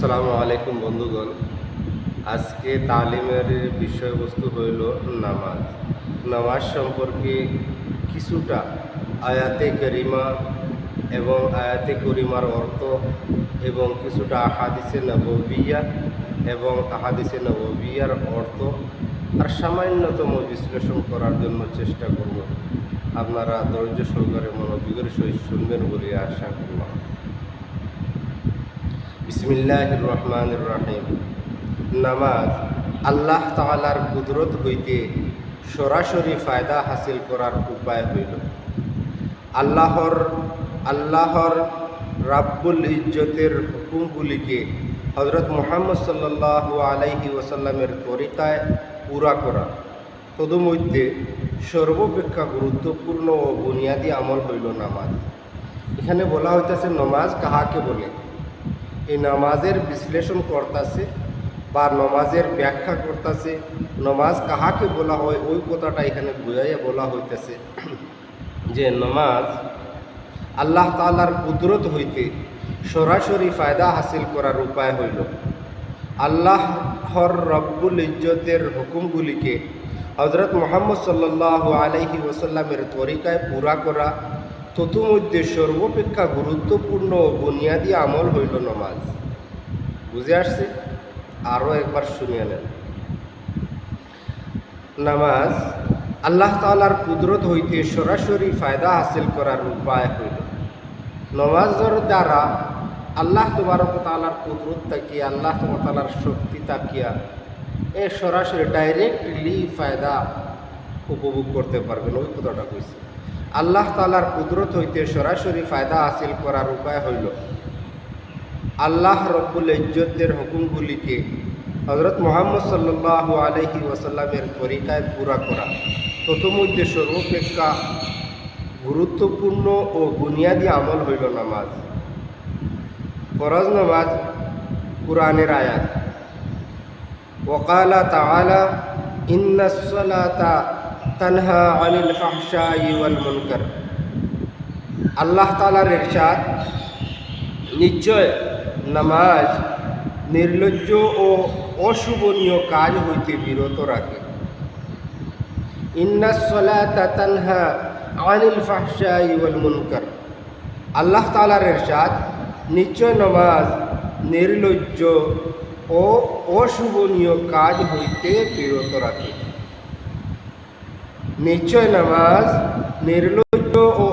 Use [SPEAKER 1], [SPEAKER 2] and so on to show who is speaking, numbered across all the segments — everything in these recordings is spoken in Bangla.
[SPEAKER 1] আসসালামু আলাইকুম বন্ধুগণ। আজকে তালিমের বিষয়বস্তু হইল নামাজ। নামাজ সম্পর্কে কিছুটা আয়াতে করিমা এবং আয়াতে করিমার অর্থ এবং কিছুটা আহাদিসে নববিয়া এবং আহাদিসে নববিয়ার অর্থ আর সামান্যতম বিশ্লেষণ করার জন্য চেষ্টা করব। আপনারা ধৈর্য সহকারে মনোযোগের সহিত শুনবেন বলে আশা করলাম। বিসমিল্লাহির রহমানির রহিম। নামাজ আল্লাহ তাআলার কুদরত হইতে সরাসরি ফায়দা হাসিল করার উপায় হইল। আল্লাহর রাব্বুল ইজ্জতের হুকুমগুলিকে হযরত মুহাম্মদ সাল্লাল্লাহু আলাইহি ওয়াসাল্লামের তরিকায় পুরা করা, তদমধ্যে সর্বাপেক্ষা গুরুত্বপূর্ণ ও বুনিয়াদী আমল হইল নামাজ। এখানে বলা হইতেছে নামাজ কাহাকে বলে। এই নামাজের বিশ্লেষণ করতেছে বা নামাজের ব্যাখ্যা করতেছে, নামাজ কাহাকে বলা হয় ওই কথাটা এখানে বুঝাইয়া বলা হইতেছে যে নামাজ আল্লাহ তাআলার কুদরত হইতে সরাসরি ফায়দা হাসিল করার উপায় হইল আল্লাহর রব্বুল ইজ্জতের হুকুমগুলিকে হযরত মুহাম্মদ সাল্লাল্লাহু আলাইহি ওয়াসাল্লামের তরিকায় পুরা করা, ততমধ্যে সর্বাপেক্ষা গুরুত্বপূর্ণ ও বুনিয়াদী আমল হইল নামাজ। বুঝে আসছে? আরও একবার শুনিয়ে নেন। নামাজ আল্লাহ তাআলার কুদরত হইতে সরাসরি ফায়দা হাসিল করার উপায় হইল। নামাজের দ্বারা আল্লাহ তাবারক ওয়া তাআলার কুদরত তাকিয়া, আল্লাহ তাআলার শক্তি তাকিয়া এ সরাসরি ডাইরেক্টলি ফায়দা উপভোগ করতে পারবেন। ওই কথাটা কইছে। আল্লাহ তাআলার কুদরত হইতে সরাসরি ফায়দা হাসিল করার উপায় হইল আল্লাহ রব্বুল ইজ্জতের হুকুমগুলিকে হযরত মুহাম্মদ সাল্লাল্লাহু আলাইহি ওয়াসাল্লামের তরিকায় পুরা করা, ততমধ্যে সর্বাপেক্ষা গুরুত্বপূর্ণ ও বুনিয়াদী আমল হইল নামাজ। ফরজ নামাজ কুরআনের আয়াত। ওয়াকালা তাআলা ইন্নাস সালাতা তানহা আনিল ফাহশাই ওয়াল মুনকার। আল্লাহ তাআলার ইরশাদ, নিশ্চয় নামাজ নির্লজ্জ ও অশুভনীয় কাজ হইতে বিরত রাখে। ইন্নাস সালাতা তানহা আনিল ফাহশাই ওয়াল মুনকার। আল্লাহ তাআলার ইরশাদ, নিশ্চয় নামাজ নির্লজ্জ ও অশুভনীয় কাজ হইতে বিরত রাখে। নিশ্চয় নামাজ নির্লজ্জ ও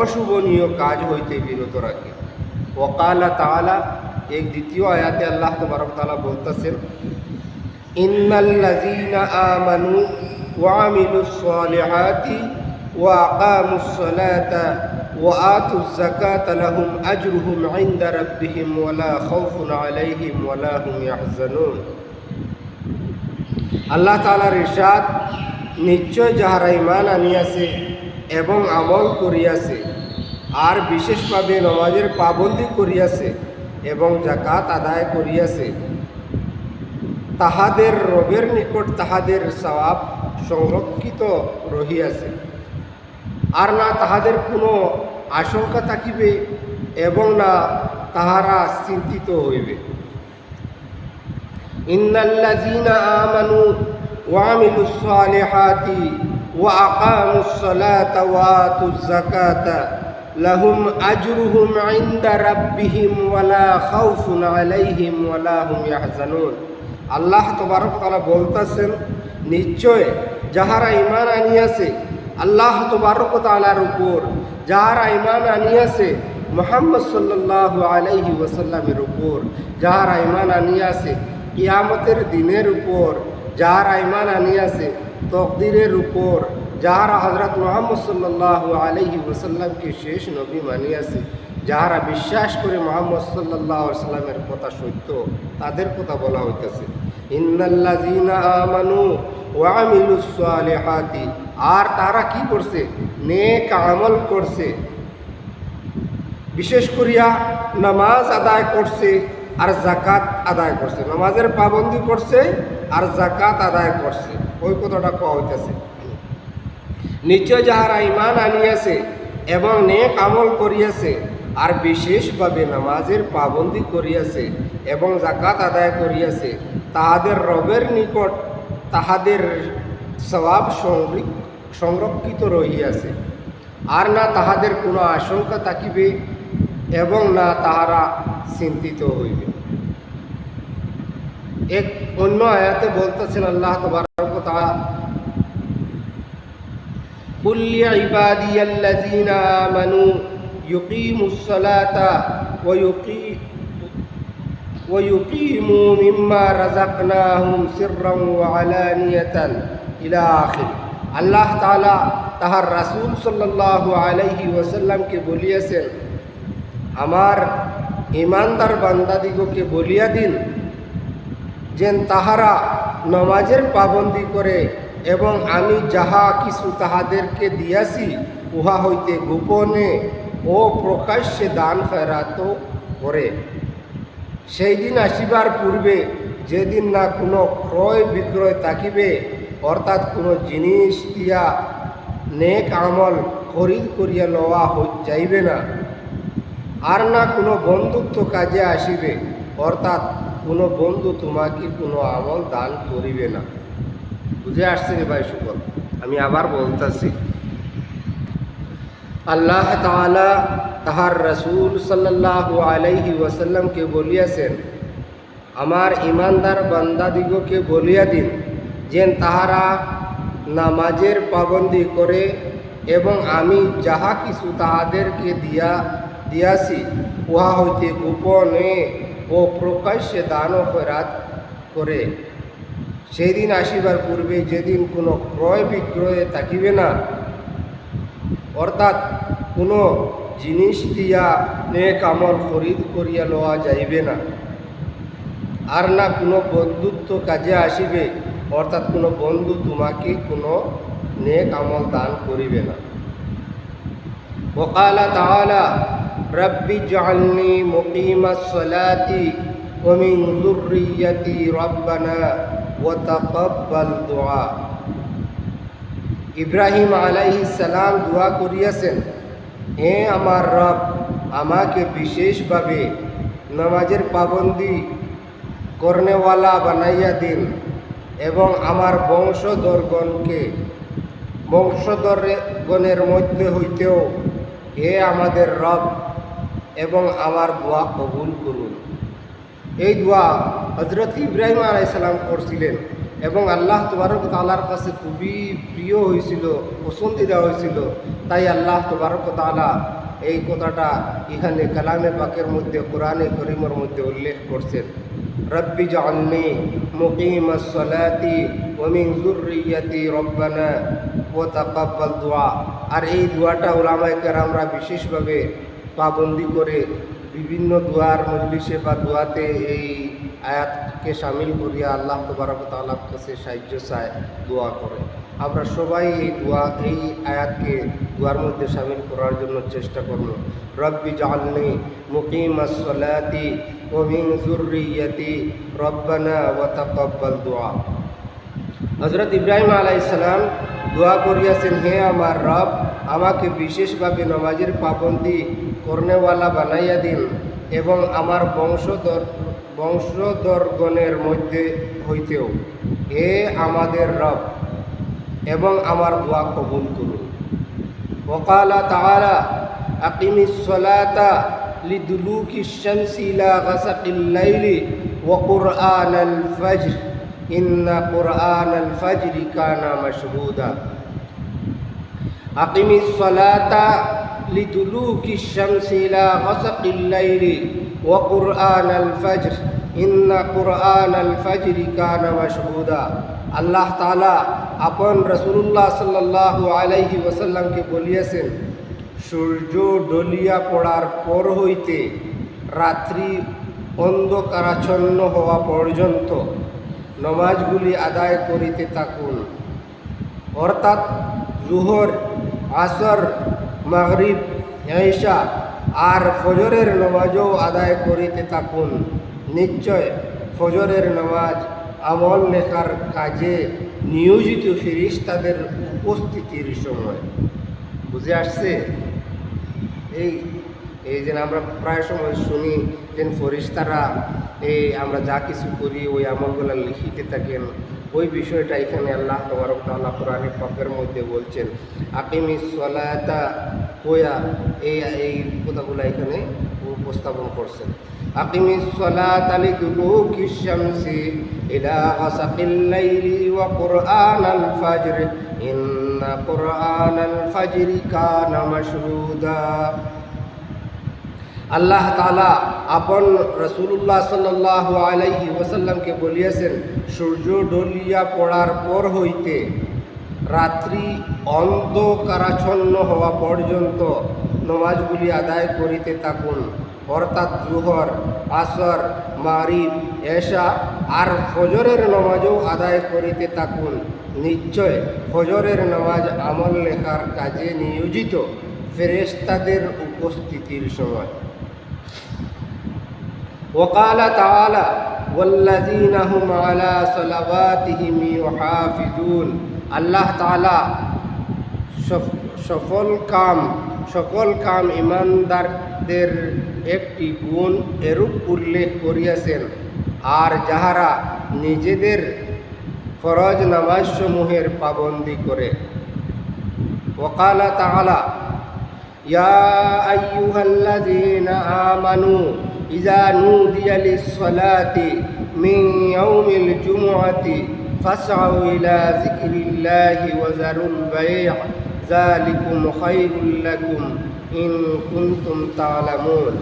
[SPEAKER 1] অশুভনীয় কাজ হইতে বিরত রাখে। ওয়াকালা তাআলা, এক দ্বিতীয় আয়াতে আল্লাহ তাবারক তাআলা বলতেছেন, ইন্নাল্লাযীনা আমানু ওয়া আমিলুস সালিহাতি ওয়া আকামুস সালাতা ওয়া আতুজ যাকাতা লাহুম আজরুহুম ইনদা রাব্বিহিম ওয়া লা খাউফুন আলাইহিম ওয়া লা হুম ইয়াহজানুন। আল্লাহ তাআলার ইরশাদ, নিশ্চয় যাহারা ঈমান আনিয়াছে এবং আমল করিয়াছে আর বিশেষভাবে নামাজের পাবন্দি করিয়াছে এবং যাকাত আদায় করিয়াছে, তাহাদের রবের নিকট তাহাদের সওয়াব সংরক্ষিত রহিয়াছে, আর না তাহাদের কোনো আশঙ্কা থাকিবে এবং না তাহারা চিন্তিত হইবে। ইন্নাল্লাযীনা আমানু ওয়া আমিলুস সালিহাতি ওয়া আকামুস সালাতা ওয়া আতুজ যাকাতা লাহুম আজরুহুম ইনদা রাব্বিহিম ওয়া লা খাউফুন আলাইহিম ওয়া লা হুম ইয়াহজানুন। আল্লাহ তাবারক তাআলা বলতেছেন, নিশ্চয় যাহারা ঈমান আনিয়াছে আল্লাহ তাবারক তাআলার উপর, যাহারা ঈমান আনিয়াছে মুহাম্মদ সাল্লাল্লাহু আলাইহি ওয়াসাল্লামের উপর, যাহারা ঈমান আনিয়াছে কিয়ামতের দিনের উপর, যাহারা ঈমান আনিয়াছে তকদিরের উপর, যাহারা হযরত মুহাম্মদ সাল্লাল্লাহু আলাইহি ওয়াসাল্লামকে শেষ নবী মানিয়াছে, যাহারা বিশ্বাস করে মুহাম্মদ সাল্লাল্লাহু আলাইহি ওয়াসাল্লামের কথা সত্য, তাদের কথা বলা হইতেছে। ইন্নাল্লাযীনা আমানু ওয়া আমিলুস সালিহাতি, আর তারা কি করছে? নেক আমল করছে, বিশেষ করিয়া নামাজ আদায় করছে আর যাকাত আদায় করছে। নামাজের পাবন্দি করছে আর যাকাত আদায় করছে। ওই কথাটা কোয়া হইতেছে। নিশ্চয় যাহারা ঈমান আনিয়াছে এবং নেক আমল করিয়াছে আর বিশেষভাবে নামাজের পাবন্দি করিয়াছে এবং যাকাত আদায় করিয়াছে, তাহাদের রবের নিকট তাহাদের সওয়াব সংরক্ষিত রহিয়াছে। আর না তাহাদের কোনো আশঙ্কা থাকিবে এবং না তাহারা চিন্তিত হইবে। এক অন্য আয়াতে বলতেছেন আল্লাহ তাবারক ওয়া তাআলা, কুল ইয়া ইবাদিয়াল্লাযীনা আমানু ইউকিমুস সালাতা ওয়া ইউকিমু মিম্মা রাযাকনাহুম সিররান ওয়া আলানিয়াতান ইলা আখির। আল্লাহ তাআলা তাহার রাসূল সাল্লাল্লাহু আলাইহি ওয়াসাল্লামকে বলিয়াছেন, আমার ঈমানদার বান্দাদিগকে বলিয়া দিন যেন তাহারা নমাজের পাবন্দি করে এবং আমি যাহা কিছু তাহাদেরকে দিয়াছি উহা হইতে গোপনে ও প্রকাশ্যে দান খয়রাত করে। সেই দিন আসিবার পূর্বে যেদিন না কোনো ক্রয় বিক্রয় থাকিবে, অর্থাৎ কোনো জিনিস দিয়া নেক আমল খরিদ করিয়া লওয়া যাইবে না, আর না কোনো বন্ধুত্ব কাজে আসিবে, অর্থাৎ কোনো বন্ধু তোমাকে কোনো আমল দান করিবে না। বুঝে আসছে রে ভাই শুকর? আমি আবার বলতেছি, আল্লাহ তাআলা তাহার রাসূল সাল্লাল্লাহু আলাইহি ওয়াসাল্লামকে বলিয়াছেন, আমার ঈমানদার বান্দাদিগকে বলিয়া দিন যেন তাহারা নামাজের পাবন্দি করে এবং আমি যাহা কিছু তাহাদেরকে দিয়াছি উহা হইতে গোপনে ও প্রকাশ্যে দান ও খয়রাত করে। সেই দিন আসিবার পূর্বে যেদিন কোনো ক্রয় বিক্রয়ে থাকিবে না, অর্থাৎ কোনো জিনিস দিয়া নেক আমল খরিদ করিয়া লওয়া যাইবে না, আর না কোনো বন্ধুত্ব কাজে আসিবে, অর্থাৎ কোনো বন্ধু তোমাকে কোনো নেক আমল দান করিবে না। ওয়াকালা তাআলা, রব্বি জাআলনি মুকিমাস সালাতি ওয়া মিন যুররিয়্যাতি রব্বানা ওয়া তাকাব্বাল দুআ। ইব্রাহিম আলাইহিস সালাম দোয়া করিয়াছেন, হে আমার রব, আমাকে বিশেষভাবে নামাজের পাবন্দি করনেওয়ালা বানাইয়া দিন এবং আমার বংশধরগণের মধ্যে হইতেও হে আমাদের রব এবং আমার দোয়া কবুল করুন। এই দোয়া হযরত ইব্রাহিম আলাইহিস সালাম করছিলেন এবং আল্লাহ তাবারক ওয়া তাআলার কাছে খুবই প্রিয় হয়েছিল, পছন্দিদা হয়েছিল। তাই আল্লাহ তাবারক ওয়া তাআলা এই কথাটা এখানে কালামে পাকের মধ্যে, কোরআনে করিমের মধ্যে উল্লেখ করছেন, রব্বি জাআলনি মুকিমাস সালাতি ওয়া মিন যুররিয়্যাতি রব্বানা ওয়া তাকাব্বাল দুআ। আর এই দোয়াটা উলামায়ে কেরামরা বিশেষভাবে পাবন্দি করে বিভিন্ন দোয়ার মজলিসে বা দোয়াতে এই আয়াতকে শামিল করিয়া আল্লাহ তাবারক ওয়া তাআলার কাছে সাহায্য চায়, দোয়া করে। আমরা সবাই এই আয়াতকে দোয়ার মধ্যে শামিল করার জন্য চেষ্টা করব। রব্বি জাআলনি মুকিমাস সালাতি ওয়া মিন যুররিয়্যাতি রব্বানা ওয়া তাকাব্বাল দুআ। হযরত ইব্রাহিম আলাইহিস সালাম দোয়া করিয়াছেন, হে আমার রব, আমাকে বিশেষভাবে নামাজের পাবন্দি করনেওয়ালা বানাইয়া দিন এবং আমার বংশধরগণের মধ্যে হইতেও হে আমাদের রব এবং আমার দোয়া কবুল করুন। ওয়াকালা তাআলা, আকিমিস সালাতা লিদুলুকিশ শামসি ইলা গাসাকিল লাইলি ওয়া কুরআনাল ফাজর ইন্না কুরআনাল ফাজরি কানা মাশহুদা। আকিমিস সালাতা লিদুলুকিশ শামসি ইলা গাসাকিল লাইলি ওয়া কুরআনাল ফাজর ইন্না কুরআনাল ফাজরি কানা মাশহুদা। আল্লাহ তাআলা আপন রাসূলুল্লাহ সাল্লাল্লাহু আলাইহি ওয়াসাল্লামকে বলিয়াছেন, সূর্য ডলিয়া পড়ার পর হইতে রাত্রি অন্ধকারাচ্ছন্ন হওয়া পর্যন্ত নমাজগুলি আদায় করিতে থাকুন, অর্থাৎ জুহর, আসর, মাগরিব, ঈশা আর ফজরের নামাজও আদায় করিতে থাকুন। নিশ্চয় ফজরের নামাজ আমল লেখার কাজে নিয়োজিত ফেরেশতাদের উপস্থিতির সময়। বুঝে আসছে? এই যে আমরা প্রায় সময় শুনি যে ফেরেশতারা এই আমরা যা কিছু করি ওই আমলগুলো লিখিতে থাকেন, ওই বিষয়টা এখানে আল্লাহ তাবারক তাআলা কোরআনে পাকের মধ্যে বলছেন আকিমিস সালাতা কোয়া, এই কথাগুলো এখানে উপস্থাপন করছেন। আকিমিস সালাতা লিদুলুকিশ শামসি ইলা গাসাকিল লাইলি ওয়া কুরআনাল ফাজর ইন্না কুরআনাল ফাজরি কানা মাশহুদা। আল্লাহ তাআলা আপন রাসূলুল্লাহ সাল্লাল্লাহু আলাইহি ওয়াসাল্লামকে বলিয়াছেন, সূর্য ডলিয়া পড়ার পর হইতে রাত্রি অন্ধকারাচ্ছন্ন হওয়া পর্যন্ত নমাজগুলি আদায় করিতে থাকুন, অর্থাৎ জুহর, আসর, মাগরিব, এশা আর ফজরের নামাজও আদায় করিতে থাকুন। নিশ্চয় ফজরের নামাজ আমল লেখার কাজে নিয়োজিত ফেরেশতাদের উপস্থিতির সময়। وقال تعالى والذين هم على صلواتهم يحافظون। আল্লাহ তাআলা সকল কাম ইমানদারদের একটি গুণ এরূপ উল্লেখ করিয়াছেন, আর যাহারা নিজেদের ফরজ নামাজসমূহের পাবন্দি করে। وقال تعالى يا أيها الذين آمنوا إذا نودي للصلاة من يوم الجمعة فاسعوا إلى ذكر الله وذروا البيع ذلكم خير لكم إن كنتم تعلمون।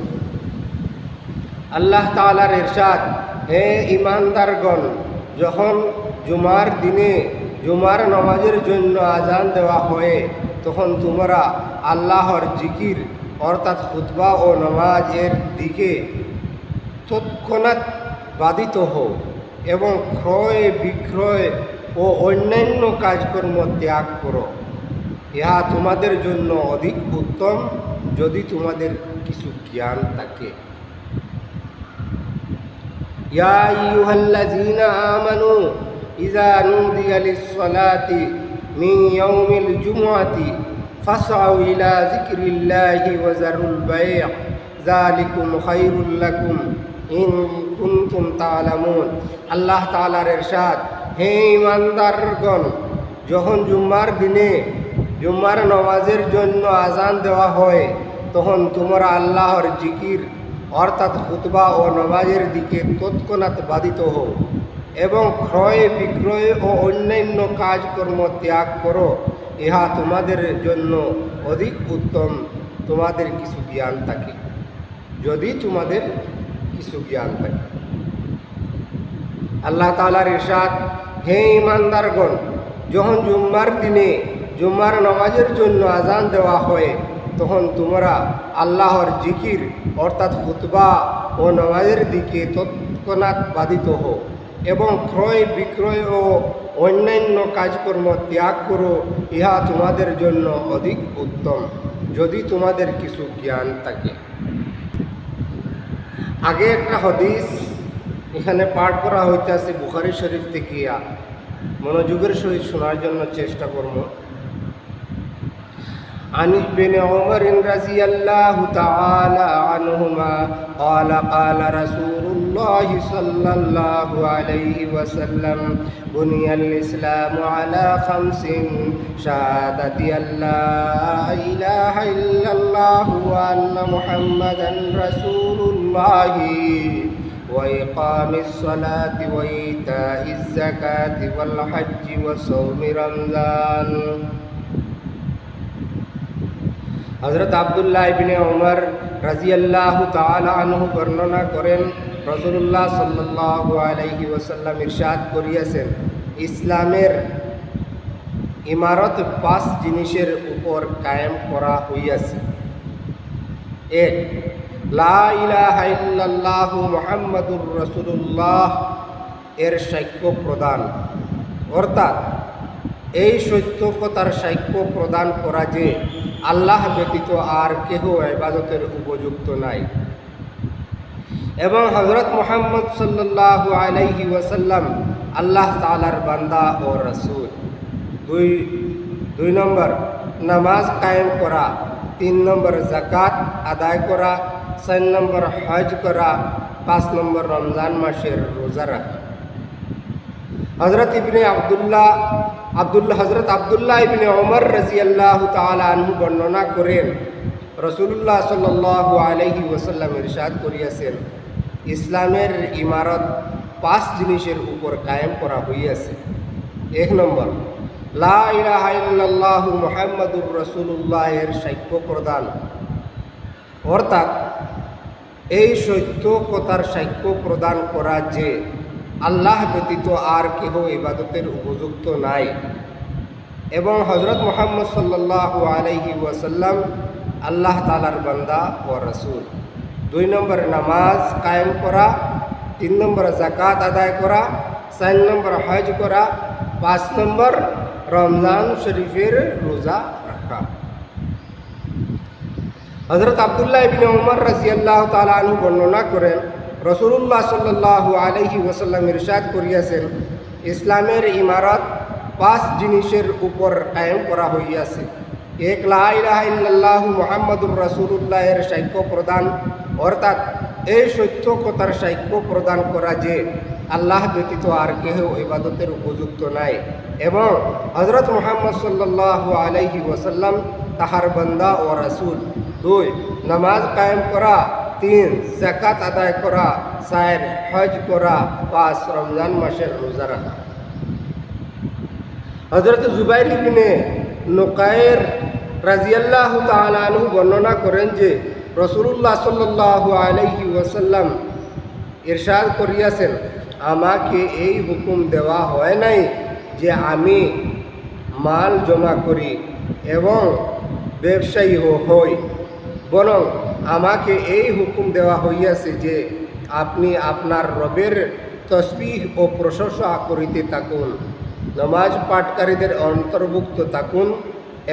[SPEAKER 1] আল্লাহ তাআলার ইরশাদ, হে ঈমানদারগণ, যখন জুমার দিনে জুমার নামাজের জন্য আজান দেওয়া হয় তখন তোমরা আল্লাহর জিকির অর্থাৎ খুতবা ও নামাজের দিকে তৎক্ষণাৎ বাধিত হও এবং ক্রয় বিক্রয় ও অন্যান্য কাজকর্ম ত্যাগ করো, ইহা তোমাদের জন্য অধিক উত্তম যদি তোমাদের কিছু জ্ঞান থাকে। ইয়া আইয়ুহাল্লাযীনা আমানু ইযা নুদিয়া লিস-সালাতি মিন ইয়াউমিল জুমআতি ফাসআউ ইলা যিকরিল্লাহি ওয়া যারুল বাই' যালিকুম খায়রুল লাকুম ইন কুনতুম তা'লামুন। আল্লাহ তাআলার ইরশাদ, হে ঈমানদারগণ, যখন জুম্মার দিনে জুম্মার নামাজের জন্য আজান দেওয়া হয় তখন তোমরা আল্লাহর জিকির অর্থাৎ খুতবা ও নামাজের দিকে তৎক্ষণাৎ বাধিত হও এবং ক্রয় বিক্রয় ও অন্যান্য কাজকর্ম ত্যাগ করো, ইহা তোমাদের জন্য অধিক উত্তম তোমাদের কিছু জ্ঞান থাকে, যদি তোমাদের কিছু জ্ঞান থাকে। আল্লাহ তাআলার ইরশাদ, হে ঈমানদারগণ, যখন জুম্মার দিনে জুম্মার নামাজের জন্য আজান দেওয়া হয় তখন তোমরা আল্লাহর জিকির অর্থাৎ খুতবা ও নামাজের দিকে তৎক্ষণাৎ বাধিত হও এবং ক্রয় বিক্রয় ও অন্যান্য কাজকর্ম ত্যাগ করো, ইহা তোমাদের জন্য অধিক উত্তম যদি তোমাদের কিছু জ্ঞান থাকে। আগে একটা হাদিস এখানে পাঠ করা হইতেছে বুখারী শরীফ থেকে, মনোযোগের সহিত শোনার জন্য চেষ্টা করব। عن ابن عمر رضي الله تعالى عنهما قال قال رسول الله صلى الله عليه وسلم بني الإسلام على خمس شهادة أن لا إله إلا الله وأن محمدا رسول الله وإقام الصلاة وإيتاء الزكاة والحج وصوم رمضان। হযরত আব্দুল্লাহ ইবনে ওমর রাদিয়াল্লাহু তাআলা আনহু বর্ণনা করেন, রাসূলুল্লাহ সাল্লাল্লাহু আলাইহি ওয়াসাল্লাম ইরশাদ করিয়াছেন, ইসলামের ইমারত 5 জিনিসের উপর কায়েম করা হইয়াছে। 1. লা ইলাহা ইল্লাল্লাহু মুহাম্মাদুর রাসূলুল্লাহ এর সাক্ষ্য প্রদান, অর্থাৎ এই সত্য কথার সাক্ষ্য প্রদান করা যে আল্লাহ ব্যতীত আর কেহ ইবাদতের উপযুক্ত নাই এবং হযরত মুহাম্মদ সাল্লাল্লাহু আলাইহি ওয়াসাল্লাম আল্লাহ তাআলার বান্দা ও রাসূল। 2 নম্বর নামাজ কায়েম করা, 3 নম্বর জাকাত আদায় করা, 4 নম্বর হজ করা, 5 নম্বর রমজান মাসের রোজা রাখা। হযরত আব্দুল্লাহ ইবনে ওমর রাদিয়াল্লাহু তাআলা আনহু বর্ণনা করেন, রাসূলুল্লাহ সাল্লাল্লাহু আলাইহি ওয়াসাল্লাম ইরশাদ করিয়াছেন, ইসলামের ইমারত 5 জিনিসের উপর কায়েম করা হইয়াছে। 1 নম্বর, লা ইলাহা ইল্লাল্লাহু মুহাম্মাদুর রাসূলুল্লাহ এর সাক্ষ্য প্রদান, অর্থাৎ এই সত্য কথার সাক্ষ্য প্রদান করা যে আল্লাহ ব্যতীত আর কেহ ইবাদতের উপযুক্ত নাই এবং হযরত মুহাম্মদ সাল্লাল্লাহু আলাইহি ওয়াসাল্লাম আল্লাহ তাআলার বান্দা ও রাসূল। 2 নম্বর, নামাজ কায়েম করা, 3 নম্বর জাকাত আদায় করা, 4 নম্বর হজ করা, 5 নম্বর রমজান শরীফের রোজা রাখা। হযরত আব্দুল্লাহ ইবনে ওমর রাদিয়াল্লাহু তাআলা আনহু বর্ণনা করেন, রাসূলুল্লাহ সাল্লাল্লাহু আলাইহি ওয়াসাল্লাম ইরশাদ করিয়াছেন, ইসলামের ইমারত 5 জিনিসের উপর কায়েম করা হইয়াছে। 1, লা ইলাহা ইল্লাল্লাহু মুহাম্মাদুর রাসূলুল্লাহ এর সাক্ষ্য প্রদান, অর্থাৎ এই সত্য কথার সাক্ষ্য প্রদান করা যে আল্লাহ ব্যতীত আর কেহ ইবাদতের উপযুক্ত নাই এবং হযরত মুহাম্মদ সাল্লাল্লাহু আলাইহি ওয়াসাল্লাম তাহার বান্দা ও রাসূল। 2, নামাজ কায়েম করা, 3, যাকাত আদায় করা, 4, হজ করা, 5, রমজান মাসের রোজা রাখা। হযরত জুবাইর ইবনে নুকায়ের রাদিয়াল্লাহু তাআলা আনহু বর্ণনা করেন যে রাসূলুল্লাহ সাল্লাল্লাহু আলাইহি ওয়াসাল্লাম ইরশাদ করিয়াছেন, আমাকে এই হুকুম দেওয়া হয় নাই যে আমি মাল জমা করি এবং ব্যবসায়ী হই, বরং আমাকে এই হুকুম দেওয়া হইয়াছে যে আপনি আপনার রবের তসবিহ ও প্রশংসা করিতে থাকুন, নামাজ পাঠকারীদের অন্তর্ভুক্ত থাকুন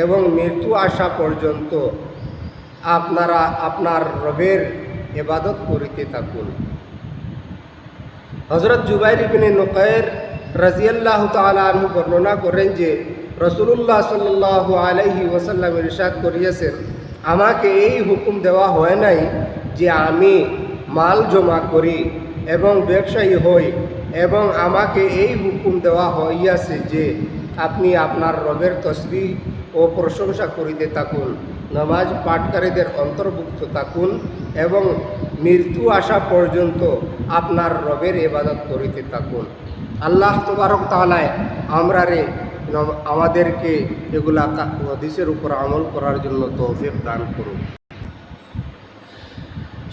[SPEAKER 1] এবং মৃত্যু আসা পর্যন্ত আপনারা আপনার রবের ইবাদত করিতে থাকুন। হযরত জুবাইর ইবনে নুকায়ের রাদিয়াল্লাহু তাআলা আনহু বর্ণনা করেন যে রাসূলুল্লাহ সাল্লাল্লাহু আলাইহি ওয়াসাল্লাম ইরশাদ করিয়াছেন, আমাকে এই হুকুম দেওয়া হয় নাই যে আমি মাল জমা করি এবং ব্যবসায়ী হই, এবং আমাকে এই হুকুম দেওয়া হইয়াছে যে আপনি আপনার রবের তসবিহ ও প্রশংসা করিতে থাকুন, নামাজ পাঠকারীদের অন্তর্ভুক্ত থাকুন এবং মৃত্যু আসা পর্যন্ত আপনার রবের ইবাদত করিতে থাকুন। আল্লাহ তাবারক তাআলা আমাদেরকে এগুলা হাদিসের উপর আমল করার জন্য তৌফিক দান করুন।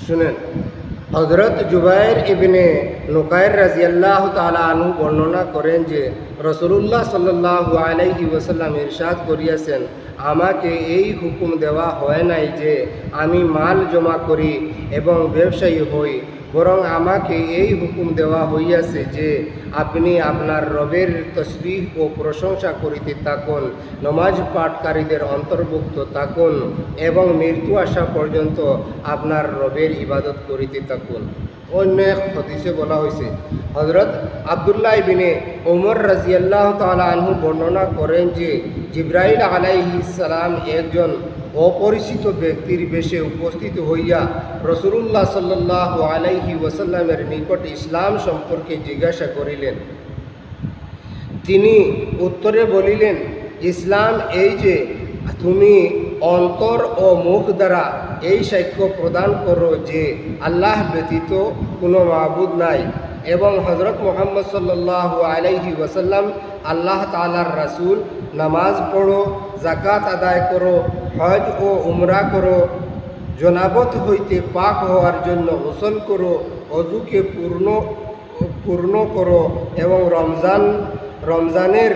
[SPEAKER 1] শুনেন, হযরত জুবাইর ইবনে নুকায়ের রাদিয়াল্লাহু তাআলা আনহু বর্ণনা করেন যে রাসূলুল্লাহ সাল্লাল্লাহু আলাইহি ওয়াসাল্লাম ইরশাদ করিয়াছেন, আমাকে এই হুকুম দেওয়া হয় নাই যে আমি মাল জমা করি এবং ব্যবসায়ী হই, বরং আমাকে এই হুকুম দেওয়া হইয়াছে যে আপনি আপনার রবের তসবিহ ও প্রশংসা করিতে থাকুন, নামাজ পাঠকারীদের অন্তর্ভুক্ত থাকুন এবং মৃত্যু আসা পর্যন্ত আপনার রবের ইবাদত করিতে থাকুন। অন্য এক হাদিসে বলা হয়েছে, হযরত আব্দুল্লাহ ইবনে ওমর রাদিয়াল্লাহু তাআলা আনহু বর্ণনা করেন যে জিবরাইল আলাইহিস সালাম একজন অপরিচিত ব্যক্তির বেশে উপস্থিত হইয়া রাসূলুল্লাহ সাল্লাল্লাহু আলাইহি ওয়াসাল্লামের নিকট ইসলাম সম্পর্কে জিজ্ঞাসা করিলেন। তিনি উত্তরে বলিলেন, ইসলাম এই যে তুমি অন্তর ও মুখ দ্বারা এই সাক্ষ্য প্রদান করো যে আল্লাহ ব্যতীত কোনো মাবুদ নাই এবং হযরত মুহাম্মদ সাল্লাল্লাহু আলাইহি ওয়াসাল্লাম আল্লাহ তাআলার রাসূল, নামাজ পড়ো, যাকাত আদায় করো, হজ ও উমরা করো, জনাবত হইতে পাক হওয়ার জন্য গোসল করো, অজুকে পূর্ণ করো এবং রমজানের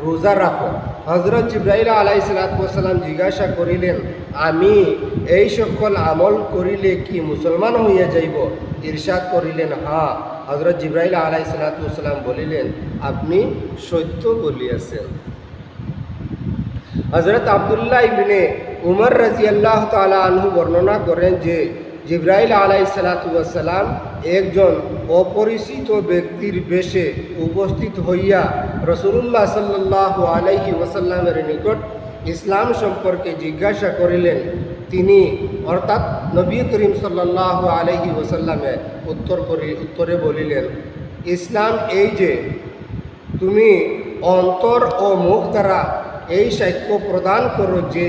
[SPEAKER 1] রোজা রাখো। হযরত জিবরাইল আলাইহিস সালাম জিজ্ঞাসা করিলেন, আমি এই সকল আমল করিলে কি মুসলমান হইয়া যাইব? ইরশাদ করিলেন, হ্যাঁ। হযরত জিবরাইল আলাইহিস সালাম বলিলেন, আপনি সত্য বলিয়াছেন। হযরত আব্দুল্লাহ ইবনে উমর রাদিয়াল্লাহু তাআলা আনহু বর্ণনা করেন যে জিবরাইল আলাইহিস সালাম একজন অপরিচিত ব্যক্তির বেশে উপস্থিত হইয়া রাসূলুল্লাহ সাল্লাল্লাহু আলাইহি ওয়াসাল্লামের নিকট ইসলাম সম্পর্কে জিজ্ঞাসা করিলেন। তিনি অর্থাৎ নবী করিম সাল্লাল্লাহু আলাইহি ওয়াসাল্লামে উত্তরে বলিলেন, ইসলাম এই যে তুমি অন্তর ও মুখ দ্বারা এই সাক্ষ্য প্রদান করো যে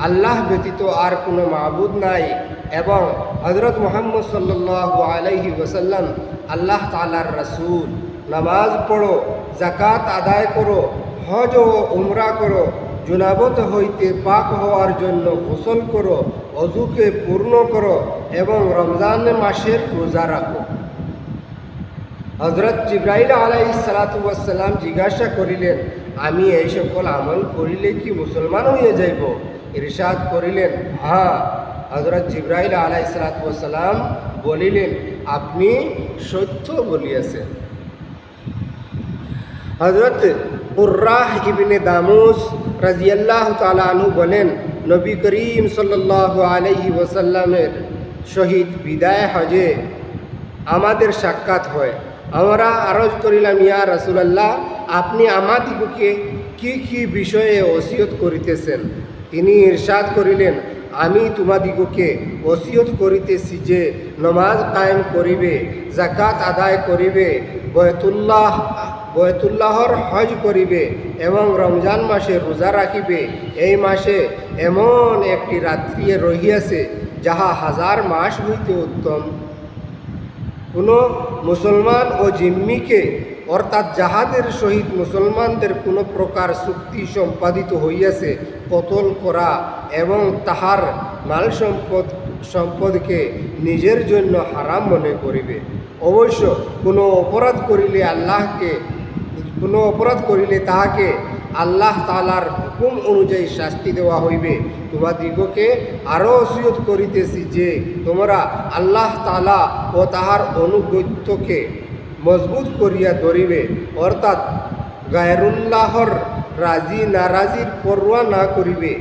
[SPEAKER 1] আল্লাহ ব্যতীত আর কোনো মাবুদ নাই এবং হযরত মুহাম্মদ সাল্লাল্লাহু আলাইহি ওয়াসাল্লাম আল্লাহ তাআলার রাসূল। নামাজ পড়ো, যাকাত আদায় করো, হজ ও উমরা করো, জুনাবত হইতে পাক হওয়ার জন্য গোসল করো, অজুকে পূর্ণ করো এবং রমজান মাসের রোজা রাখো। হযরত জিবরাইল আলাইহিস সালাতু ওয়াস সালাম জিজ্ঞাসা করিলেন, আমি এই সকল আমল করিলে কি মুসলমান হইয়া যাইব? ইরশাদ করিলেন, হ্যাঁ। হযরত জিবরাইল আলাইহিস সালাতু ওয়াস সালাম বলিলেন, আপনি সত্য বলিয়াছেন। হযরত কুররাহ ইবনে দামুস রাদিয়াল্লাহু তাআলা আনহু বলেন, নবী করিম সাল্লাল্লাহু আলাইহি ওয়াসাল্লামের সহিত বিদায় হজে আমাদের সাক্ষাৎ হয়। আমরা আরজ করিলাম, ইয়া রাসূলুল্লাহ, আপনি আমাদিগকে কি কি বিষয়ে ওসিয়ত করিতেছেন? তিনি ইরশাদ করিলেন, আমি তোমাদিগকে ওসিয়ত করিতেছি যে নমাজ কায়েম করিবে, যাকাত আদায় করিবে, বয়তুল্লাহর হজ করিবে এবং রমজান মাসে রোজা রাখিবে। এই মাসে এমন একটি রাত্রি রহিয়াছে যাহা 1000 মাস হইতে উত্তম। কোনো মুসলমান ও জিম্মিকে অর্থাৎ যাহাদের সহিত মুসলমানদের কোনো প্রকার চুক্তি সম্পাদিত হইয়াছে কতল করা এবং তাহার মাল সম্পদকে নিজের জন্য হারাম মনে করিবে। অবশ্য কোনো অপরাধ করিলে তাহাকে আল্লাহ তাআলার হুকুম অনুযায়ী শাস্তি দেওয়া হইবে। তোমাদিগকে আরও ওসিয়ত করিতেছি যে তোমরা আল্লাহ তাআলা ও তাহার অনুগত্যকে মজবুত করিয়া ধরিবে, অর্থাৎ গায়রুল্লাহর রাজি নারাজির পরোয়া না করিবে,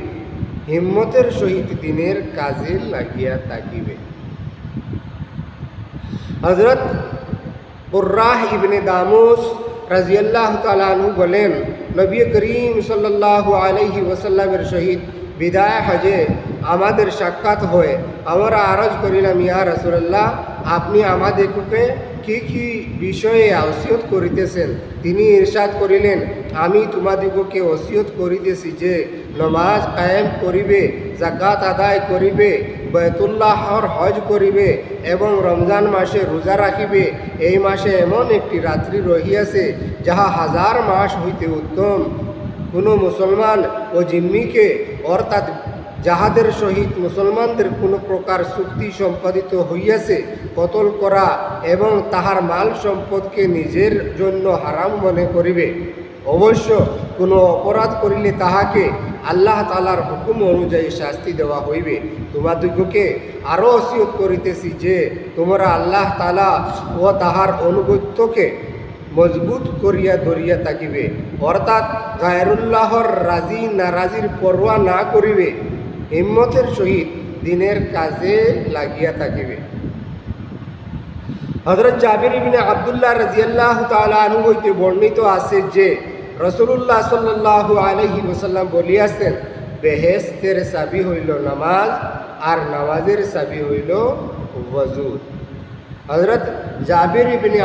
[SPEAKER 1] হিম্মতের সহিত দিনের কাজে লাগিয়া থাকিবে। হযরত কুররাহ ইবনে দামুস রাদিয়াল্লাহু তাআলা আনহু বলেন, নবী করিম সাল্লাল্লাহু আলাইহি ওয়াসাল্লামের সহিত বিদায় হজে আমাদের সাক্ষাৎ হয়। আমরা আরজ করিলাম, ইয়া রাসূলুল্লাহ, আপনি আমাদেরকে কি কি বিষয়ে ওসিয়ত করিতেছেন? তিনি ইরশাদ করিলেন, আমি তোমাদিগকে ওসিয়ত করিতেছি যে নমাজ কায়েম করিবে, যাকাত আদায় করিবে, বাইতুল্লাহর হজ করিবে এবং রমজান মাসে রোজা রাখিবে। এই মাসে এমন একটি রাত্রি রহিয়াছে যাহা 1000 মাস হইতে উত্তম। কোনো মুসলমান ও জিম্মিকে অর্থাৎ যাহাদের সহিত মুসলমানদের কোনো প্রকার চুক্তি সম্পাদিত হইয়াছে কতল করা এবং তাহার মাল সম্পদকে নিজের জন্য হারাম মনে করিবে। অবশ্য কোনো অপরাধ করিলে তাহাকে আল্লাহ তাআলার হুকুম অনুযায়ী শাস্তি দেওয়া হইবে। তোমাদিগকে আরও ওসিয়ত করিতেছি যে তোমরা আল্লাহ তাআলা ও তাহার অনুগত্যকে মজবুত করিয়া ধরিয়া থাকিবে, অর্থাৎ গায়রুল্লাহর রাজি নারাজির পরোয়া না করিবে, হিম্মতের সহিত দিনের কাজে লাগিয়া থাকিবে। হযরত জাবির ইবনে আব্দুল্লাহ রাদিয়াল্লাহু তাআলা আনহু হইতে বর্ণিত আছে যে রাসূলুল্লাহ সাল্লাল্লাহু আলাইহি ওয়াসাল্লাম বলিয়াছেন, বেহেশতের চাবি হইল নামাজ আর নামাজের চাবি হইল ওযু। হযরত জাবির ইবনে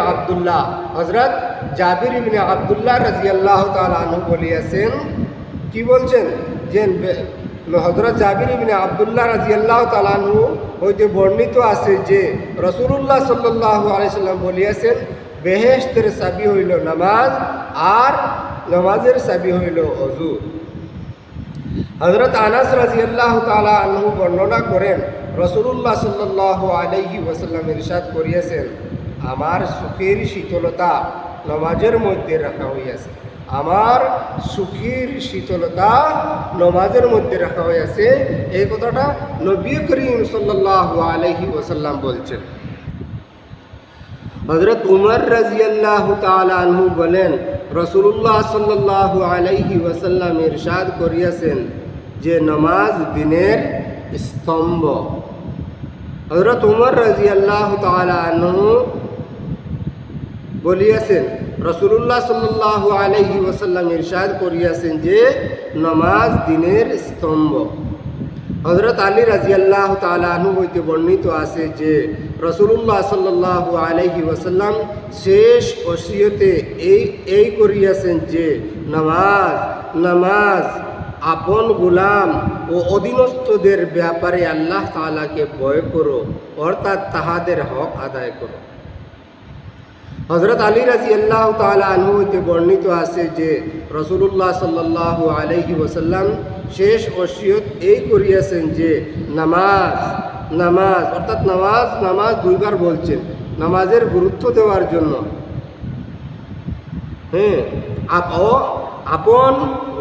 [SPEAKER 1] আব্দুল্লাহ রাদিয়াল্লাহু তাআলা আনহু বলিয়াছেন, কি বলছেন যে হযরত জাবির ইবনে আব্দুল্লাহ রাদিয়াল্লাহু তাআলা আনহু হইতে বর্ণিত আছে যে রাসূলুল্লাহ সাল্লাল্লাহু আলাইহি সাল্লাম বলিয়াছেন, বেহেশতের চাবি হইল নামাজ আর নামাজের চাবি হইল ওযু। হযরত আনাস রাদিয়াল্লাহু তাআলা আনহু বর্ণনা করেন, রাসূলুল্লাহ সাল্লাল্লাহু আলাইহি ওয়াসাল্লাম ইরশাদ করিয়াছেন, আমার সুখের শীতলতা নামাজের মধ্যে রাখা হইয়াছে। আমার সুখের শীতলতা নামাজের মধ্যে রাখা হইয়াছে। এই কথাটা নবী করিম সাল্লাল্লাহু আলাইহি ওয়াসাল্লাম বলছেন। হযরত উমর রাদিয়াল্লাহু তাআলা আনহু বলেন, রাসূলুল্লাহ সাল্লাল্লাহু আলাইহি ওয়াসাল্লাম ইরশাদ করিয়াছেন যে নামাজ দ্বীনের স্তম্ভ। হযরত উমর রাদিয়াল্লাহু তাআলা আনহু বলিয়াছেন, রাসূলুল্লাহ সাল্লাল্লাহু আলাইহি ওয়াসাল্লাম ইরশাদ করিয়াছেন যে নামাজ দ্বীনের স্তম্ভ। হযরত আলী রাদিয়াল্লাহু তাআলা আনহু হইতে বর্ণিত আছে যে রাসূলুল্লাহ সাল্লাল্লাহু আলাইহি ওয়াসাল্লাম শেষ ওসিয়তে এই করিয়াছেন যে নামাজ নামাজ আপন গোলাম ও অধীনস্থদের ব্যাপারে আল্লাহ তাআলাকে ভয় করো, অর্থাৎ তাহাদের হক আদায় করো। হযরত আলী রাদিয়াল্লাহু তাআলা আনহু হইতে বর্ণিত আছে যে রাসূলুল্লাহ সাল্লাল্লাহু আলাইহি ওয়াসাল্লাম শেষ ওসিয়ত এই করিয়াছেন যে নামাজ নামাজ অর্থাৎ নামাজ নামাজ দুইবার বলছেন নামাজের গুরুত্ব দেওয়ার জন্য। আপন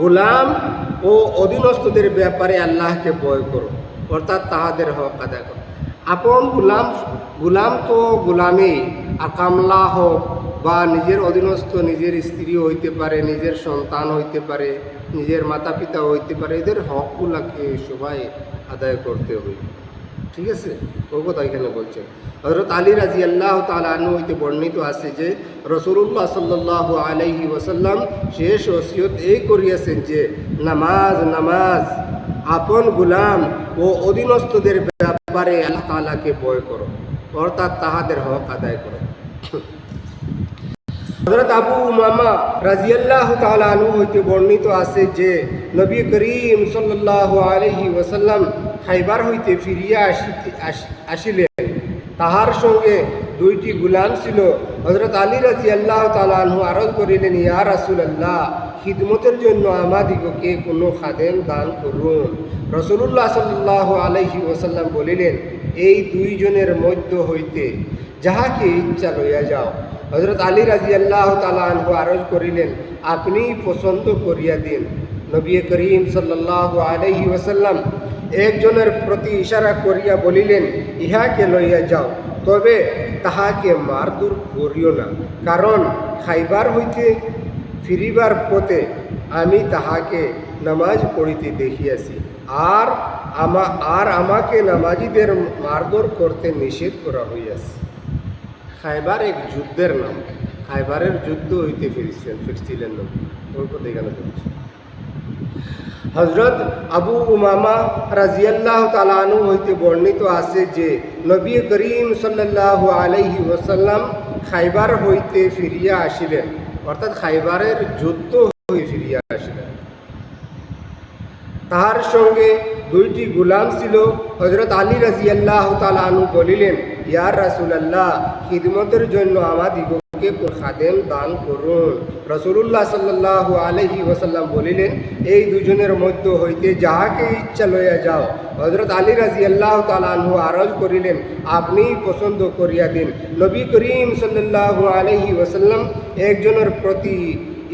[SPEAKER 1] গোলাম ও অধীনস্থদের ব্যাপারে আল্লাহকে ভয় করো, অর্থাৎ তাহাদের হক আদায় করো। আপন গোলাম তো গোলামই, আর কামলা হোক বা নিজের অধীনস্থ নিজের স্ত্রী হইতে পারে, নিজের সন্তান হইতে পারে, নিজের মাতা পিতা হইতে পারে, এদের হকগুলাকে সবাই আদায় করতে হইবে। ঠিক আছে, ও কথা এখানে বলছে। হযরত আলী রাদিয়াল্লাহু তাআলা আনহু হইতে বর্ণিত আছে যে রাসূলুল্লাহ সাল্লাল্লাহু আলাইহি ওয়াসাল্লাম শেষ ওসিয়ত এই করিয়াছেন যে নামাজ নামাজ আপন গোলাম ও অধীনস্থদের ব্যাপারে আল্লাহ তাআলাকে ভয় করো, অর্থাৎ তাহাদের হক আদায় করো। হযরত আবু উমামা রাদিয়াল্লাহু তাআলা আনহু হইতে বর্ণিত আছে যে নবী করিম সাল্লাল্লাহু আলাইহি ওয়াসাল্লাম খাইবার হইতে ফিরিয়া আসিলেন। তাহার সঙ্গে দুইটি গোলাম ছিল। হযরত আলী রাদিয়াল্লাহু তাআলা আনহু আরজ করিলেন, ইয়া রাসূলুল্লাহ, খিদমতের জন্য আমাদিগকে কোনো খাদেম দান করুন। রাসূলুল্লাহ সাল্লাল্লাহু আলাইহি ওয়াসাল্লাম বলিলেন, এই দুইজনের মধ্য হইতে যাহাকে ইচ্ছা লইয়া যাও। হযরত আলী রাদিয়াল্লাহু তাআলা আনহু আরজ করিলেন, আপনি পছন্দ করিয়া দিন। নবী করিম সাল্লাল্লাহু আলাইহি ওয়াসাল্লাম একজনের প্রতি ইশারা করিয়া বলিলেন, ইহাকে লইয়া যাও, তবে তাহাকে মারধর করিও না, কারণ খাইবার হইতে ফিরিবার পথে আমি তাহাকে নামাজ পড়িতে দেখিয়াছি, আর আমাকে নামাজীদের মারধর করতে নিষেধ করা হইয়াছে। খাইবার এক যুদ্ধের নাম, খাইবারের যুদ্ধ হইতে ফিরছিলেন নবী, ওর কথা এখানে বলছে। হযরত আবু উমামা রাদিয়াল্লাহু তাআলা আনহু হইতে বর্ণিত আছে যে নবী করিম সাল্লাল্লাহু আলাইহি ওয়াসাল্লাম খাইবার হইতে ফিরিয়া আসিলেন, অর্থাৎ খাইবারের যুদ্ধ হইতে ফিরিয়া আসিলেন। তাহার সঙ্গে দুইটি গোলাম ছিল। হযরত আলী রাদিয়াল্লাহু তাআলা আনহু বলিলেন, ইয়া রাসূলুল্লাহ, খিদমতের জন্য আমাদিগকে খাদেম দান করুন। রাসূলুল্লাহ সাল্লাল্লাহু আলাইহি ওয়াসাল্লাম বলিলেন, এই দুজনের মধ্য হইতে যাহাকে ইচ্ছা লইয়া যাও। হযরত আলী রাদিয়াল্লাহু তাআলা আনহু আরজ করিলেন, আপনি পছন্দ করিয়া দিন। নবী করিম সাল্লাল্লাহু আলাইহি ওয়াসাল্লাম একজনের প্রতি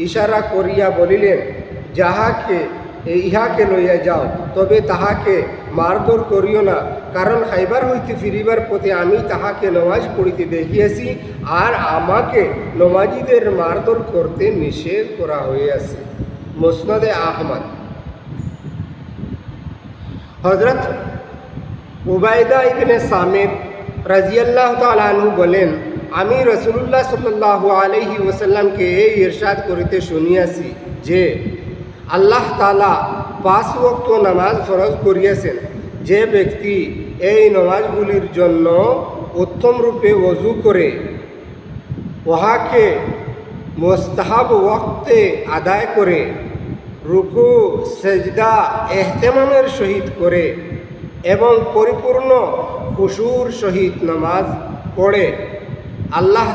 [SPEAKER 1] ইশারা করিয়া বলিলেন, ইহাকে লইয়া যাও, তবে তাহাকে মারধর করিও না, কারণ খাইবার হইতে ফিরিবার পথে আমি তাহাকে নামাজ পড়িতে দেখিয়াছি, আর আমাকে নামাজীদের মারধর করতে নিষেধ করা হইয়াছে। মুসনাদে আহমদ। হযরত উবাইদা ইবনে সামির রাদিয়াল্লাহু তাআলা আনহু বলেন, আমি রাসূলুল্লাহ সাল্লাল্লাহু আলাইহি ওয়াসাল্লামকে এই ইরশাদ করিতে শুনিয়াছি যে আল্লাহ তাআলা 5 ওয়াক্ত নামাজ ফরজ করিয়াছেন। যে ব্যক্তি এই নামাজগুলির জন্য উত্তম রূপে ওযু করে উহাকে মুস্তাহাব ওয়াক্তে আদায় করে, রুকু সেজদা ইহতিমামের সহিত করে এবং পরিপূর্ণ খুশুর সহিত নামাজ পড়ে, আল্লাহ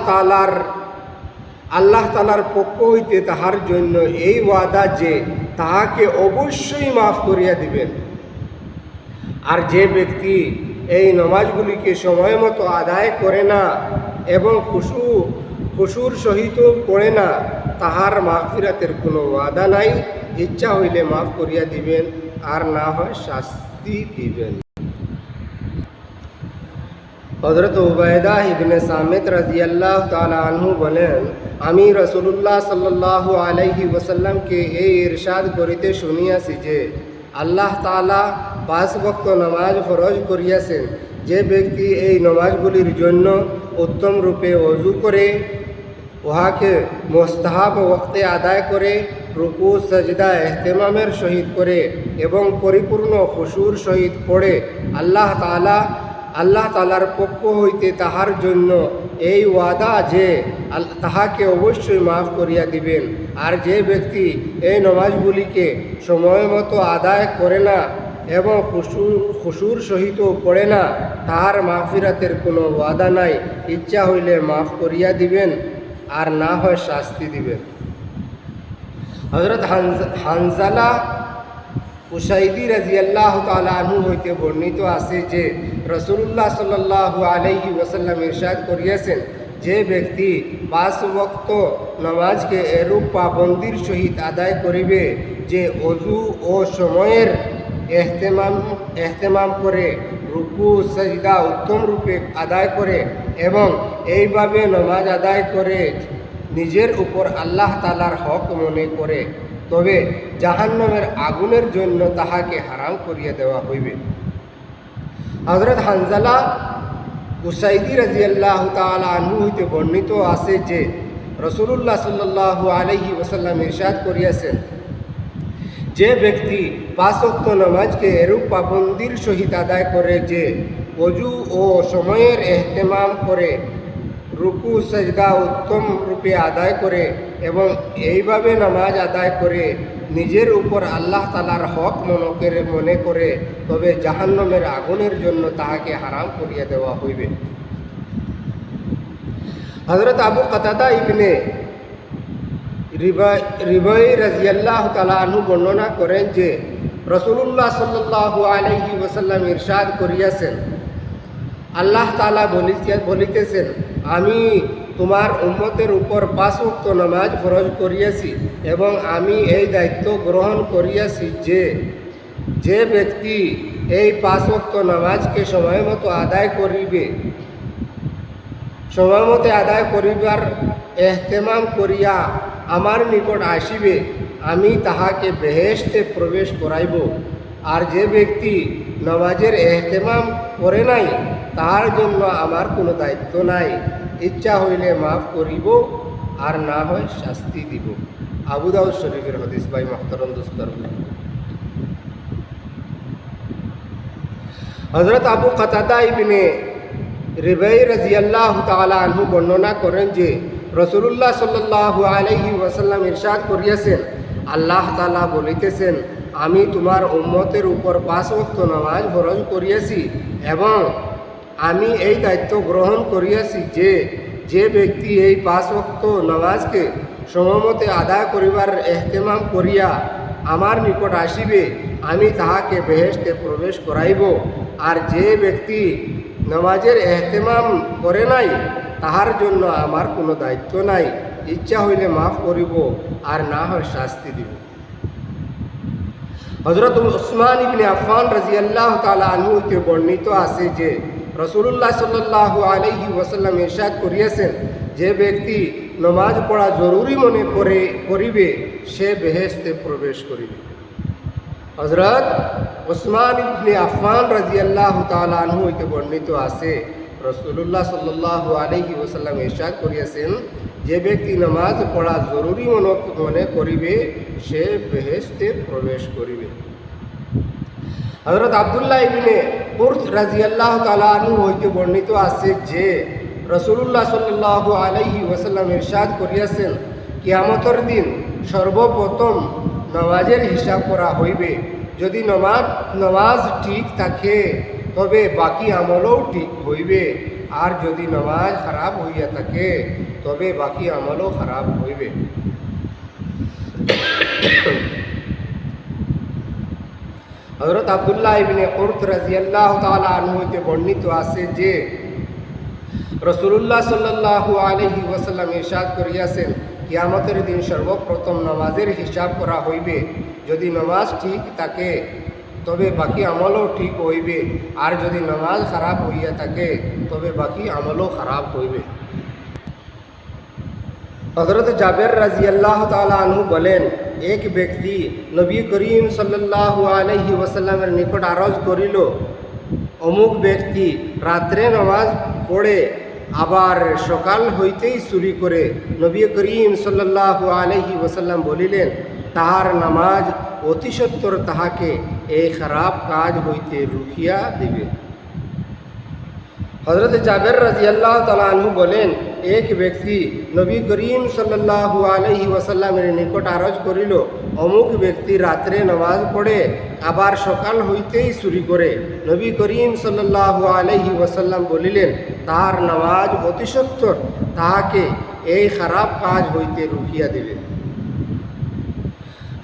[SPEAKER 1] তাআলার পক্ষ হইতে তাহার জন্য এই ওয়াদা যে তাহাকে অবশ্যই মাফ করিয়া দিবেন। আর যে ব্যক্তি এই নামাজগুলিকে সময় মতো আদায় করে না এবং খুশুর সহিত পড়ে না, তাহার মাগফিরাতের কোনো ওয়াদা নাই। ইচ্ছা হইলে মাফ করিয়া দিবেন, আর না হয় শাস্তি দিবেন। হযরত উবাইদা ইবনে সামিত রাদিয়াল্লাহু তাআলা আনহু বলেন, আমি রাসূলুল্লাহ সাল্লাল্লাহু আলাইহি ওয়াসাল্লামকে এই ইরশাদ করিতে শুনিয়াছি যে আল্লাহ তাআলা 5 ওয়াক্ত নামাজ ফরজ করিয়াছেন। যে ব্যক্তি এই নামাজগুলির জন্য উত্তম রূপে ওযু করে, উহাকে মুস্তাহাব ওয়াক্তে আদায় করে রুকু সাজদা ইহতিমামের সহিত করে এবং পরিপূর্ণ খুশুর সহিত পড়ে আল্লাহ তাআলার পক্ষ হইতে তাহার জন্য এই ওয়াদা যে তাহাকে অবশ্যই মাফ করিয়া দিবেন। আর যে ব্যক্তি এই নমাজগুলিকে সময় মতো আদায় করে না এবং খুশুর সহিত পড়ে না, তাহার মাগফিরাতের কোনো ওয়াদা নাই। ইচ্ছা হইলে মাফ করিয়া দিবেন, আর না হয় শাস্তি দিবেন। হযরত হানজালা উসাইদি রাদিয়াল্লাহু তাআলা আনহু হইতে বর্ণিত আছে যে রাসূলুল্লাহ সাল্লাল্লাহু আলাইহি ওয়াসাল্লাম ইরশাদ করিয়াছেন, যে ব্যক্তি 5 ওয়াক্ত নামাজকে এরূপ পাবন্দির সহিত আদায় করিবে যে ওযু ও সময়ের এহতেমাম করে, রুকু সাজদা উত্তম রূপে আদায় করে এবং এইভাবে নামাজ আদায় করে নিজের উপর আল্লাহ তাআলার হক মনে করে, তবে জাহান্নামের আগুনের জন্য তাহাকে হারাম করিয়া দেওয়া হইবে। হযরত হানজালা উসাইদি রাদিয়াল্লাহু তাআলা আনহু হইতে বর্ণিত আছে যে রাসূলুল্লাহ সাল্লাল্লাহু আলাইহি ওয়াসাল্লাম ইরশাদ করিয়াছেন, যে ব্যক্তি 5 ওয়াক্ত নামাজকে এরূপ পাবন্দির সহিত আদায় করে যে ওযু ও সময়ের এহতেমাম করে, রুকু সাজদা উত্তম রূপে আদায় করে এবং এইভাবে নামাজ আদায় করে নিজের উপর আল্লাহ তাআলার হক মনে করে, তবে জাহান্নামের আগুনের জন্য তাহাকে হারাম করিয়া দেওয়া হইবে। হযরত আবু কাতাদা ইবনে রিবাই রাদিয়াল্লাহু তাআলা আনহু বর্ণনা করেন যে রাসূলুল্লাহ সাল্লাল্লাহু আলাইহি ওয়াসাল্লাম ইরশাদ করিয়াছেন, আল্লাহ তাআলা বলিতেছেন, আমি তোমার উম্মতের উপর 5 ওয়াক্ত নামাজ ফরজ করিয়াছি এবং আমি এই দায়িত্ব গ্রহণ করিয়াছি যে ব্যক্তি এই 5 ওয়াক্ত নামাজকে সময় মতো আদায় করিবার এহতেমাম করিয়া আমার নিকট আসিবে, আমি তাহাকে বেহেশতে প্রবেশ করাইব। আর যে ব্যক্তি নামাজের এহতেমাম করে নাই, তাহার জন্য আমার কোনো দায়িত্ব নাই। ইচ্ছা হইলে মাফ করিব, আর না হয় শাস্তি দিব। আবু দাউদ শরীফের হাদিস। ভাই মুহতারাম দোস্তর, হযরত আবু কাতাদা ইবনে রিবাই রাদিয়াল্লাহু তাআলা আনহু বর্ণনা করেন যে রাসূলুল্লাহ সাল্লাল্লাহু আলাইহি ওয়াসাল্লাম ইরশাদ করিয়াছেন, আল্লাহ তাআলা বলিতেছেন, আমি তোমার উম্মতের উপর 5 ওয়াক্ত নামাজ ফরজ করিয়াছি এবং আমি এই দায়িত্ব গ্রহণ করিয়াছি যে ব্যক্তি এই 5 ওয়াক্ত নামাজকে সময়মতে আদায় করিবার এহতেমাম করিয়া আমার নিকট আসিবে, আমি তাহাকে বেহেশতে প্রবেশ করাইব। আর যে ব্যক্তি নামাজের এহতেমাম করে নাই, তাহার জন্য আমার কোনো দায়িত্ব নাই। ইচ্ছা হইলে মাফ করিব, আর না হয় শাস্তি দিব। হযরত উসমান ইবনে আফফান রাদিয়াল্লাহু তাআলা আনহু হতে বর্ণিত আছে যে রাসূলুল্লাহ সাল্লাল্লাহু আলাইহি ওয়াসাল্লাম ইরশাদ করিয়াছেন, যে ব্যক্তি নামাজ পড়া জরুরি মনে করিবে সে বেহেশতে প্রবেশ করিবে। হযরত উসমান ইবনে আফফান রাদিয়াল্লাহু তাআলা আনহু হতে বর্ণিত আছে রাসূলুল্লাহ সাল্লাল্লাহু আলাইহি ওয়াসাল্লাম ইরশাদ করিয়াছেন, যে ব্যক্তি নামাজ পড়া জরুরি মনে করিবে সে বেহেশতে প্রবেশ করিবে। হযরত আব্দুল্লাহ ইবনে কুরত রাদিয়াল্লাহু তাআলা আনহু হইতে বর্ণিত আছে যে রাসূলুল্লাহ সাল্লাল্লাহু আলাইহি ওয়াসাল্লাম ইরশাদ করিয়াছেন, কিয়ামতের দিন সর্বপ্রথম নামাজের হিসাব করা হইবে। যদি নামাজ ঠিক থাকে তবে বাকি আমলও ঠিক হইবে, আর যদি নামাজ খারাপ হইয়া থাকে তবে বাকি আমলও খারাপ হইবে। হযরত আব্দুল্লাহ ইবনে কুরত রাদিয়াল্লাহু তাআলা আনহু হইতে বর্ণিত আছে যে রাসূলুল্লাহ সাল্লাল্লাহু আলাইহি ওয়াসাল্লাম ইরশাদ করিয়াছেন, কিয়ামতের দিন সর্বপ্রথম নামাজের হিসাব করা হইবে। যদি নামাজ ঠিক থাকে তবে বাকি আমলও ঠিক হইবে, আর যদি নামাজ খারাপ হইয়া থাকে তবে বাকি আমলও খারাপ হইবে। হযরত জাবের রাদিয়াল্লাহু তাআলা আনহু বলেন, এক ব্যক্তি নবী করিম সাল্লাল্লাহু আলাইহি ওয়াসাল্লামের নিকট আরজ করিল, অমুক ব্যক্তি রাত্রে নামাজ পড়ে আবার সকাল হইতেই চুরি করে। নবী করিম সাল্লাল্লাহু আলাইহি ওয়াসাল্লাম বলিলেন, তাহার নামাজ অতি সত্বর তাহাকে এই খারাপ কাজ হইতে রুখিয়া দিবে। হযরত জাবের রাদিয়াল্লাহু তাআলা আনহু বলেন, এক ব্যক্তি নবী করিম সাল্লাল্লাহু আলাইহি ওয়াসাল্লামের নিকট আরজ করিল, অমুক ব্যক্তি রাত্রে নামাজ পড়ে আবার সকাল হইতেই চুরি করে। নবী করিম সাল্লাল্লাহু আলাইহি ওয়াসাল্লাম বলিলেন, তাহার নামাজ অতি সত্বর তাহাকে এই খারাপ কাজ হইতে রুখিয়া দিবে।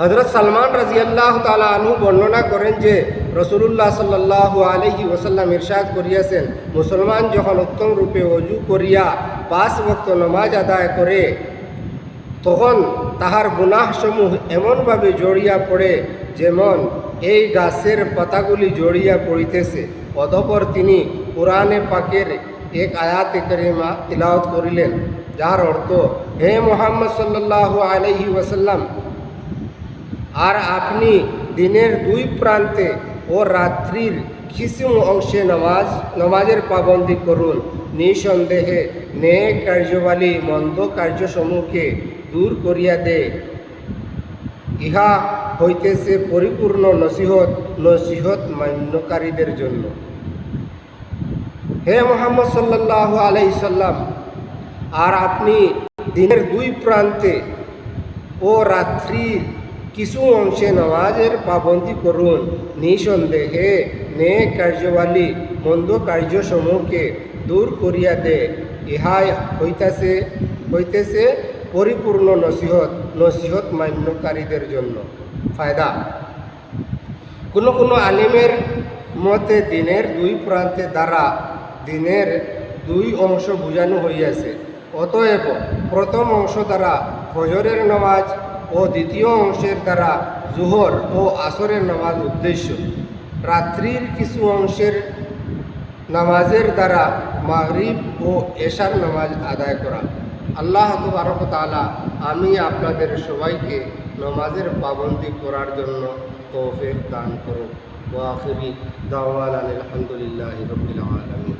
[SPEAKER 1] হযরত সালমান রাদিয়াল্লাহু তাআলা আনহু বর্ণনা করেন যে রাসূলুল্লাহ সাল্লাল্লাহু আলাইহি ওয়াসাল্লাম ইরশাদ করিয়াছেন, মুসলমান যখন উত্তম রূপে ওযু করিয়া 5 ওয়াক্ত নামাজ আদায় করে তখন তাহার গুনাহসমূহ এমনভাবে জড়িয়া পড়ে যেমন এই গাছের পাতাগুলি জড়িয়া পড়িতেছে। অতঃপর তিনি কুরআনে পাকের এক আয়াতে কারিমা তিলাওয়াত করিলেন, যার অর্থ, হে মুহাম্মদ সাল্লাল্লাহু আলাইহি ওয়াসাল্লাম, আর আপনি দিনের 2 প্রান্তে ও রাত্রির কিছু অংশে নামাজের পাবন্দি করুন। নিঃসন্দেহে নেক কার্যবালী মন্দ কার্যসমূহকে দূর করিয়া দে। ইহা হইতেছে পরিপূর্ণ নসিহত মান্যকারীদের জন্য। হে মুহাম্মদ সাল্লাল্লাহু আলাইহি সাল্লাম, আর আপনি দিনের 2 প্রান্তে ও রাত্রির কিছু অংশে নামাজের পাবন্দি করুন। নিঃসন্দেহে নেক কার্যবালী মন্দ কার্যসমূহকে দূর করিয়া দে। ইহাই হইতেছে পরিপূর্ণ নসিহত মান্যকারীদের জন্য। ফায়দা, কোনো আলিমের মতে দিনের 2 প্রান্তে দ্বারা দিনের 2 অংশ বুঝানো হইয়াছে। অতএব প্রথম অংশ দ্বারা ফজরের নামাজ ও দ্বিতীয় অংশের দ্বারা জোহর ও আসরের নামাজ উদ্দেশ্য। রাত্রির কিছু অংশের নামাজের দ্বারা মাগরিব ও এশার নামাজ আদায় করা। আল্লাহ তাবারক ওয়া তাআলা আমি আপনাদের সবাইকে নামাজের পাবন্দি করার জন্য তৌফিক দান করুন। ওয়া আখিরি দাওয়ানা আলহামদুলিল্লাহি রাব্বিল আলামিন।